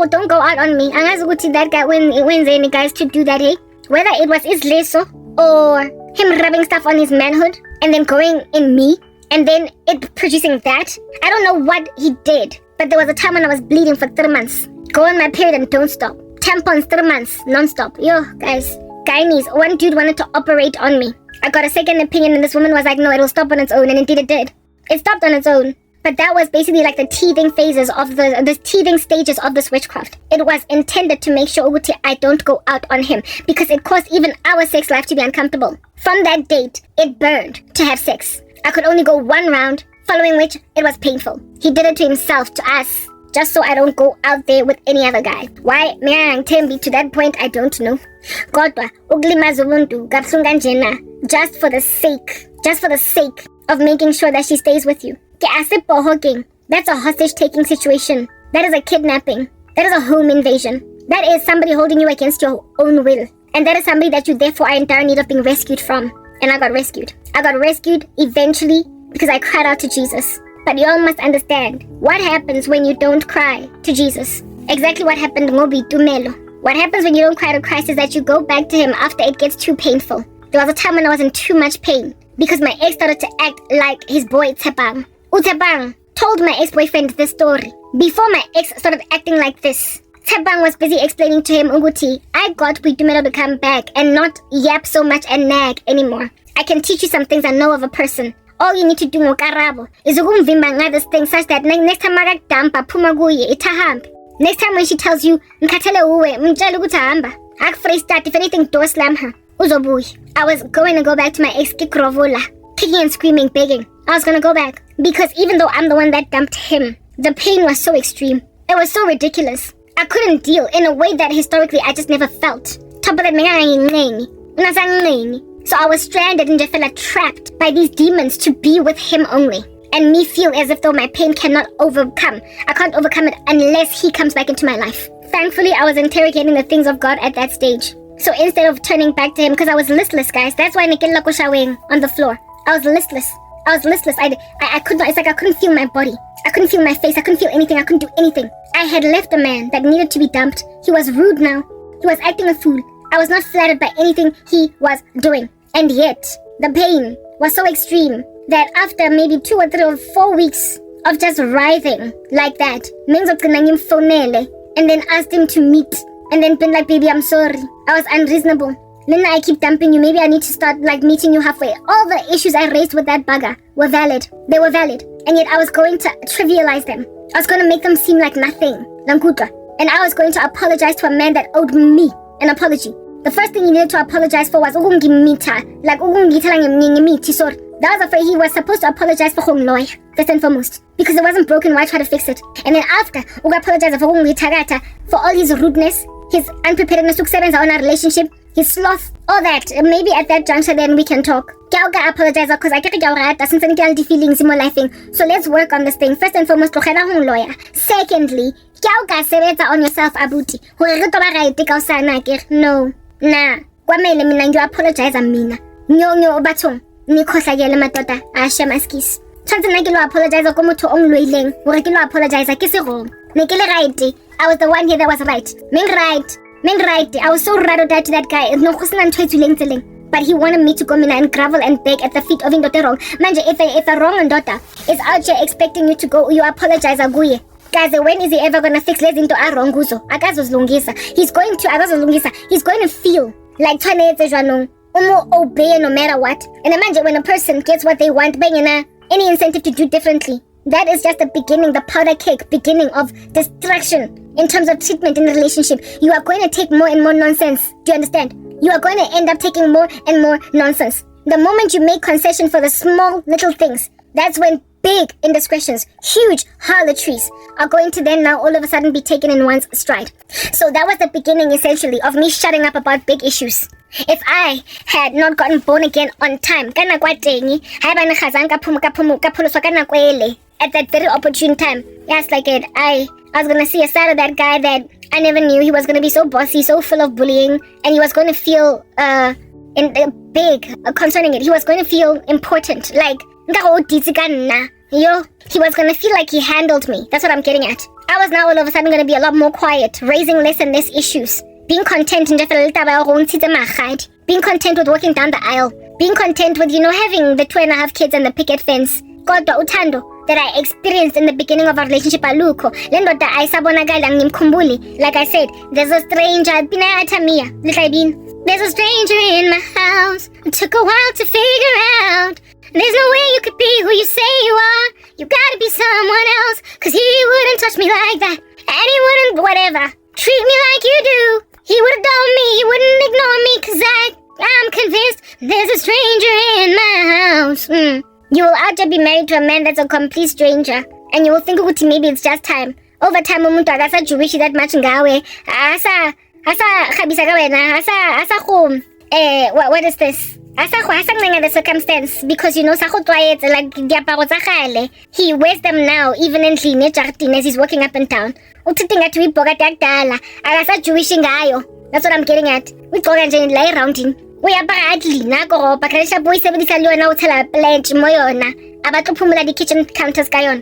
Don't go out on me. That guy wins any guys to do that, whether it was his leso or him rubbing stuff on his manhood and then going in me and then it producing that. I don't know what he did, but there was a time when I was bleeding for 3 months. Go on my period and don't stop. Tampons 3 months non-stop. Guys. Guyanese, one dude wanted to operate on me. I got a second opinion and this woman was like, no, it'll stop on its own, and indeed it did. It stopped on its own. But that was basically like the teething phases of the teething stages of this witchcraft. It was intended to make sure I don't go out on him because it caused even our sex life to be uncomfortable. From that date, it burned to have sex. I could only go 1 round, following which it was painful. He did it to himself, to us, just so I don't go out there with any other guy. Why Tembi to that point, I don't know. Just for the sake of making sure that she stays with you. That's a hostage taking situation. That is a kidnapping. That is a home invasion. That is somebody holding you against your own will. And that is somebody that you therefore are in dire need of being rescued from. And I got rescued. I got rescued eventually because I cried out to Jesus. But you all must understand what happens when you don't cry to Jesus. Exactly what happened to Ngobi Tumelo. What happens when you don't cry to Christ is that you go back to him after it gets too painful. There was a time when I was in too much pain because my ex started to act like his boy Tsebang. Tsebang told my ex-boyfriend this story. Before my ex started acting like this, Tsebang was busy explaining to him, Uguti, I got Tumelo to come back and not yap so much and nag anymore. I can teach you some things I know of a person. all you need to do ngokarabo is ukumvimba this thing such that next time akakudampa phuma kuye itahambe. Next time when she tells you ngikhathele uwe mtshela ukuthi hamba akufree start if anything door slam her uzobuya. I was going to go back to my ex Kikrovola, kicking and screaming, begging. I was going to go back because even though I'm the one that dumped him, the pain was so extreme. It was so ridiculous. I couldn't deal in a way that historically I just never felt. Top of that, so I was stranded and just felt like trapped by these demons to be with him only. And me feel as if though my pain cannot overcome. I can't overcome it unless he comes back into my life. Thankfully, I was interrogating the things of God at that stage. So instead of turning back to him, because I was listless, guys. That's why Nikela showing on the floor. I was listless. I could not, it's like I couldn't feel my body. I couldn't feel my face. I couldn't feel anything. I couldn't do anything. I had left a man that needed to be dumped. He was rude now. He was acting a fool. I was not flattered by anything he was doing. And yet, the pain was so extreme that after maybe 2 or 3 or 4 weeks of just writhing like that, and then asked him to meet, and then been like, baby, I'm sorry. I was unreasonable. Then I keep dumping you. Maybe I need to start like meeting you halfway. All the issues I raised with that bugger were valid. They were valid. And yet I was going to trivialize them. I was going to make them seem like nothing. And I was going to apologize to a man that owed me an apology. The first thing he needed to apologize for was that was afraid he was supposed to apologize for lawyer, first and foremost. Because it wasn't broken, why try to fix it? And then after, apologize for all his rudeness, his unpreparedness to on our relationship, his sloth, all that. Maybe at that juncture then we can talk. I apologize because I can't since any feelings in my life. So let's work on this thing. First and foremost, lawyer. Secondly, on yourself, abuti. No. Nah. Kwamele mina ngiapologize mina. Nyonyo batong. Nikhohlakele madoda ashamaskis. Tshwantse nna ke lo apologize ko motho o ngloileng hore ke lo apologize ke se wrong. Ne ke le right. I was the one here that was right. Men right. I was so rattled to that guy. No go sena ntho e tswileng tseleng. But he wanted me to go mina and grovel and beg at the feet of indoda wrong. Manje if a wrong ndoda is out here expecting you to go, you apologize kuye. Guys, when is he ever gonna fix lezi into wrong kuzo? Akazozilungisa. He's going to feel like tshwanetse jwanong. Obey no matter what. And imagine when a person gets what they want, any incentive to do differently. That is just the beginning, the powder cake beginning of destruction in terms of treatment in the relationship. You are going to take more and more nonsense. Do you understand? You are going to end up taking more and more nonsense. The moment you make concession for the small little things, that's when big indiscretions, huge harlotries are going to then now all of a sudden be taken in one's stride. So that was the beginning essentially of me shutting up about big issues. If I had not gotten born again on time, at that very opportune time, yes, like it, I was going to see a side of that guy that I never knew. He was going to be so bossy, so full of bullying, and he was going to feel big concerning it. He was going to feel important, like he was going to feel like he handled me. That's what I'm getting at. I was now all of a sudden going to be a lot more quiet, raising less and less issues. Being content in being content with walking down the aisle. Being content with, having the 2.5 kids and the picket fence. Kodwa uthando that I experienced in the beginning of our relationship alukho. Lendoda ayisabonakala ngimkhumbuli. Like I said, there's a stranger. There's a stranger in my house. It took a while to figure out. There's no way you could be who you say you are. You gotta be someone else. Cause he wouldn't touch me like that. And he wouldn't whatever. Treat me like you do. He would adore me, he wouldn't ignore me, cause I'm convinced there's a stranger in my house. You will out there be married to a man that's a complete stranger, and you will think, maybe it's just time. Over time, umuntu akasa Jewish that much ngawe. What is this? The circumstance, because like he wears them now, even in as he's walking up and down. That's what I'm getting at. We go and lay around him. We are badly nago, Bakasha boy 70 now tell a pledge moyona. About to pumula the kitchen counters gayon.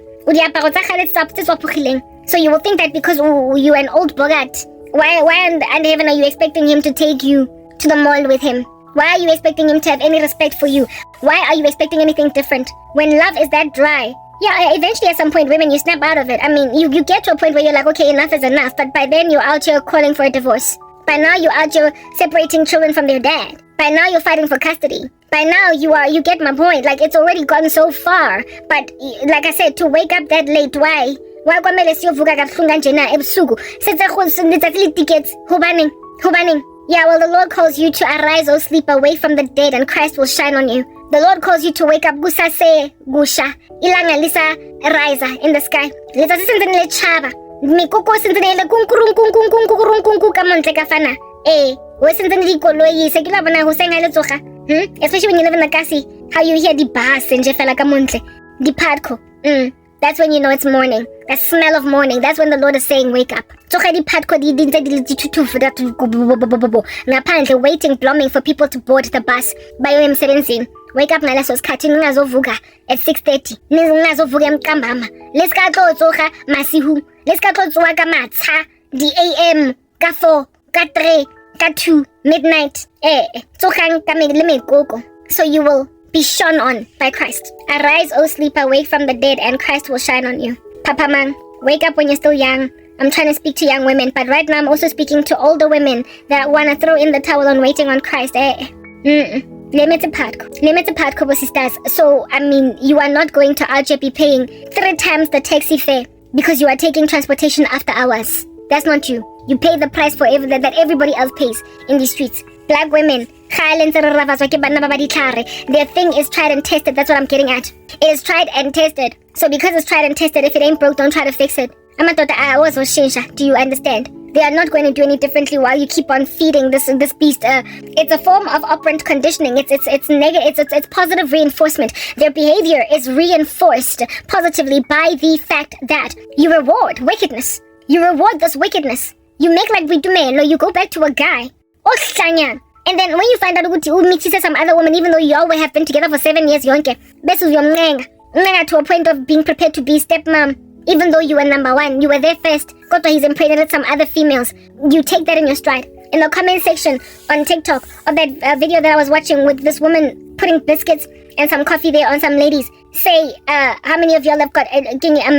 So you will think that because you're an old bogat, why and heaven are you expecting him to take you to the mall with him? Why are you expecting him to have any respect for you? Why are you expecting anything different? When love is that dry, yeah, eventually at some point, women, you snap out of it. I mean, you get to a point where you're like, okay, enough is enough. But by then, you're out here calling for a divorce. By now, you're out here separating children from their dad. By now you're fighting for custody. By now you get my point. Like, it's already gone so far. But like I said, to wake up that late, why? Why kwamele siyovuka kabuhlungu kanje na ebusuku? Sithathe tickets. Hubaning. Yeah, well, the Lord calls you to arise, O sleep, away from the dead, and Christ will shine on you. The Lord calls you to wake up. Gusase gusha. Ilanga lisa riser in the sky. Leta sisenzele chaba. Mikoko senzele kunkurung kamontle kafana. Wesenzele dikoloi sekila bona ho senga le tsoga. Especially when you live in the kasi, how you hear the bus and fela kamontle. Di padko. That's when you know it's morning. The smell of morning. That's when the Lord is saying, wake up. Ngaphandle waiting, blooming for people to board the bus. Bayo emsebenzini. Wake up ngaleso sikhathi ningazovuka at 6:30. Ningazovuka emqambama. Lesikatlo tsoga masihu. Lesikatlo tsoga ka matsa. Di AM ka 4 ka 3 ka 2 midnight. Tsogang ka megoko. So you will be shone on by Christ. Arise, O sleep, awake from the dead, and Christ will shine on you. Papa man, wake up when you're still young. I'm trying to speak to young women, but right now I'm also speaking to older women that want to throw in the towel on waiting on Christ. Limited part, sisters. So, I mean, you are not going to be paying 3 times the taxi fare because you are taking transportation after hours. That's not you. You pay the price for that everybody else pays in these streets. Black women, their thing is tried and tested. That's what I'm getting at. It is tried and tested. So because it's tried and tested, if it ain't broke, don't try to fix it. Do you understand? They are not going to do any differently while you keep on feeding this beast. It's a form of operant conditioning. It's negative. It's positive reinforcement. Their behavior is reinforced positively by the fact that you reward wickedness. You reward this wickedness. You make like we do man. No, you go back to a guy. And then when you find out you meet some other woman, even though you all have been together for 7 years, yonke, to a point of being prepared to be stepmom. Even though you were number one, you were there first. Koto, he's impregnated some other females. You take that in your stride. In the comment section on TikTok of that video that I was watching with this woman putting biscuits and some coffee there on some ladies, say how many of y'all have got a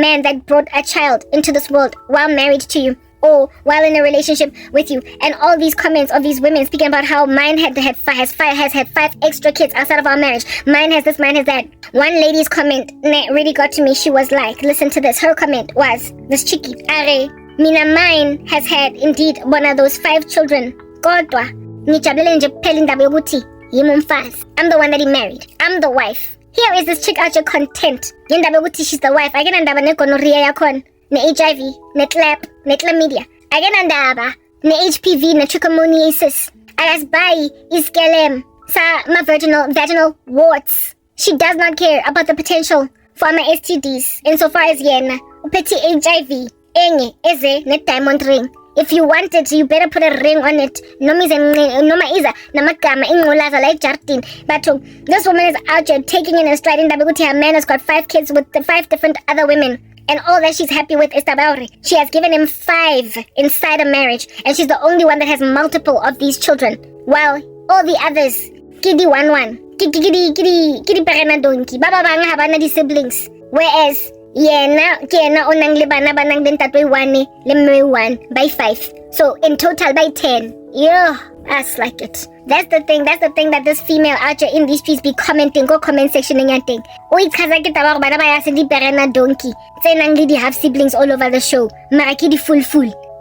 man that brought a child into this world while married to you, or while in a relationship with you. And all these comments of these women speaking about how mine has had 5 extra kids outside of our marriage. Mine has this, mine has that. One lady's comment really got to me. She was like, listen to this. Her comment was, this chiki, are, mina mine has had indeed one of those 5 children. Kodwa, ngijabulele nje kuphela indaba yokuthi yimi umfazi. I'm the one that he married. I'm the wife. Here is this chick out here content. Yindaba yokuthi she's the wife. Akenandaba negonorrhea yakhona. Ne-HIV, ne-clap, ne-chlamydia. Akenandaba ne-HPV, ne-trichomoniasis. Akasibayi iskelem sa vaginal warts. She does not care about the potential for my STDs insofar as yena uphethe HIV enye eze ne-diamond ring. If you want it, you better put a ring on it. Noma iza namagama ingculaza like Jardine. But this woman is out here taking in a stride in Dabaguti. Her man has got 5 kids with 5 different other women. And all that she's happy with is Tabauri. She has given him 5 inside a marriage. And she's the only one that has multiple of these children. While all the others, kidi 1-1. Kidi parena donki. Baba banga habana di siblings. Whereas, kena onang libana banang din tatwe 1 by 5. So in total by 10. Yeah, that's like it. That's the thing that this female out here in these streets be commenting. Go comment section in your thing. Oi kaza kita ba bana ba yase di perena donkey. Tsenang di have siblings all over the show. Maraki di full.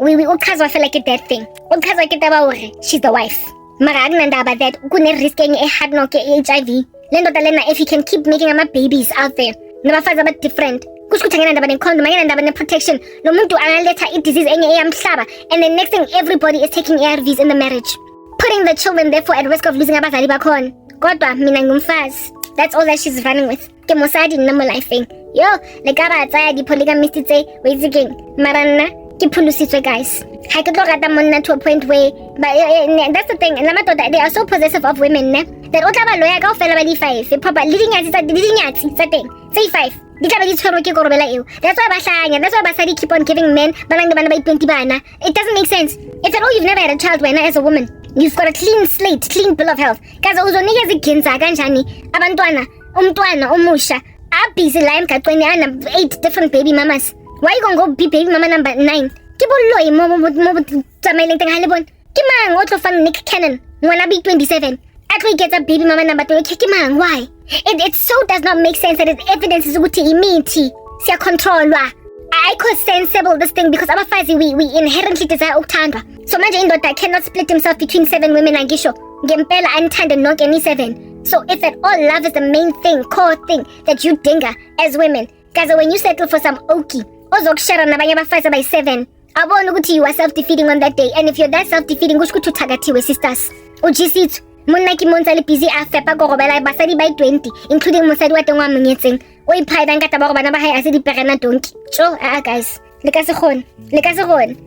We ukazwa feel like that thing. Ukazwa kita ba ore. She's the wife. Mara agnandaba that kune risk enye hard no ke HIV. Lendo talena if you can keep making ama babies out there. Nabafaza ba different. Kuskutangena ndaba ne condom, ngena ndaba ne protection. No muntu analetha I disease enye eyamhlaba. And the next thing everybody is taking ARVs in the marriage. Putting the children therefore at risk of losing abazali bakhona. Kodwa mina ngumfazi. That's all that she's running with. Ke mosadi nna mo lifeng. Yo, le ka ba tsaya di polygamist tse wezikeng. Marana ke phulusitswe guys. Ha ke tlo rata monna to a point where that's the thing. They are so possessive of women, ne? That o tla ba loya ka ofela ba di 5. Proper lidinyatsi tsa teng. Say 5. Di tla ba di tshwaro ke korobela eo. That's why bahlanya. That's why basadi keep on giving men bana ba 20 bana. It doesn't make sense. If at all you've never had a child when as a woman, you've got a clean slate, clean bill of health. Kaza uzonikeza igenza kanjani abantwana, umntwana omusha. Abhizi la emgaqweni ana 8 different baby mamas. Why you gonna go be baby mama number 9? Kiboloyi mo tsamaile teng ha le bona. Ke mang o tlo fang Nick Cannon ngwana be 27. Actually gets a baby mama number 2. Why? It so does not make sense that it evidences ukuthi imithi siyacontrolwa. I sensible this thing because abafazi we inherently desire ukuthandwa. So manje indoda cannot split himself between 7 women angisho. Ngempela anithande nonke any 7. So if at all love is the main thing, core thing that you dinga as women, guys, when you settle for some okie, ozokushara nabanye abafazi by 7, abona ukuthi you are self-defeating on that day. And if you're that self-defeating, kusho ukuthi uthakathiwe sisters. Ujisithu monna ke montsale busy a fepa go robela basadi by 20, including mosadi wa teng wa monyetseng. O iphaya nkata ba go bana ba hae a se diperena donki. Cho guys, le ka se gone.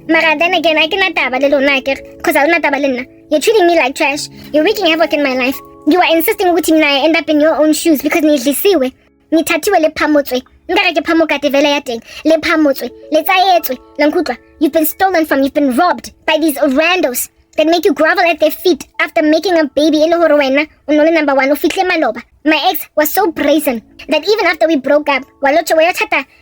Mara then again I cannot taba le lona ke cause I don't taba le nna. You're treating me like trash. You're wreaking havoc in my life. You are insisting ukuthi mina I end up in your own shoes because nidlisiwe. Nithathiwe le phamotswe. Nkare ke phamoka devela ya teng. Le phamotswe, le tsayetswe, la nkutlwa. You've been stolen from, you've been robbed by these randos that make you grovel at their feet after making a baby. Number 1, ufihle maloba. My ex was so brazen that even after we broke up, the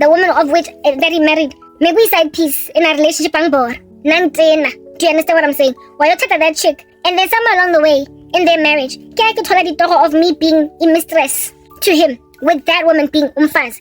woman of which that he married, maybe we side piece in our relationship angbor. Nantena. Do you understand what I'm saying? That chick. And then somewhere along the way in their marriage, I could told the of me being a mistress to him, with that woman being umfaz.